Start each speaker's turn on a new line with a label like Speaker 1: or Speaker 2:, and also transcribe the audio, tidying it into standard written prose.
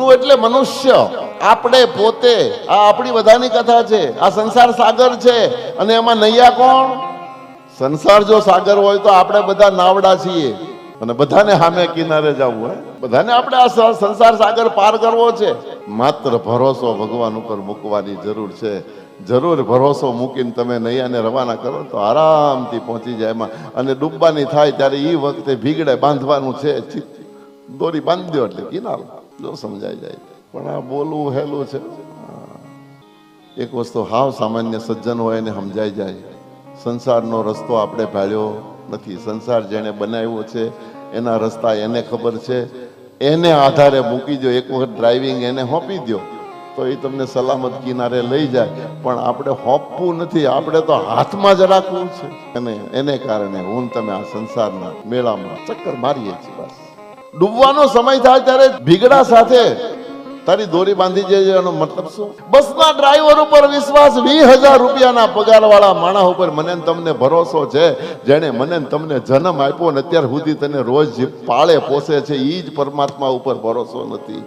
Speaker 1: જીવ એટલે મનુષ્ય, આપણે પોતે, આ આપણી બધાની કથા છે. આ સંસાર સાગર છે અને એમાં નૈયા કોણ? સંસાર જો સાગર હોય તો આપણે બધા નાવડા છીએ અને બધાને સામે કિનારે જવું હોય. બધાને આપણે આ સંસાર સાગર પાર કરવો છે. માત્ર ભરોસો ભગવાન ઉપર મૂકવાની જરૂર છે. જરૂર ભરોસો મૂકીને તમે નૈયાને રવાના કરો તો આરામથી પહોંચી જાય એમાં. અને ડૂબવાની થાય ત્યારે એ વખતે ભીગડે બાંધવાનું છે, દોરી બાંધી દો એટલે કિનારો, જો સમજાઈ જાય. પણ આ બોલવું હેલું છે. એક વસ્તુ હાવ સામાન્ય સજ્જન હોય એને સમજાઈ જાય. સંસારનો રસ્તો આપણે ભાળ્યો નથી. સંસાર જેણે બનાવ્યો છે એના રસ્તા એને ખબર છે. એને આધારે મૂકી દો, એક વખત ડ્રાઇવિંગ એને સોંપી દો તો એ તમને સલામત કિનારે લઈ જાય. પણ આપણે સોંપવું નથી, આપણે તો હાથમાં જ રાખવું છે. અને એને કારણે હું તમે આ સંસારના મેળામાં ચક્કર મારીએ છીએ. બસ ડૂબવાનો સમય થાય ત્યારે ભીગડા સાથે તારી દોરી બાંધી જાય. એનો મતલબ શું? બસના ડ્રાઈવર ઉપર વિશ્વાસ, 20,000 રૂપિયાના પગાર વાળા માણસ ઉપર મને તમને ભરોસો છે. જેને મને તમને જન્મ આપ્યો ને અત્યાર સુધી તને રોજ પાળે પોસે છે, એ જ પરમાત્મા ઉપર ભરોસો નથી.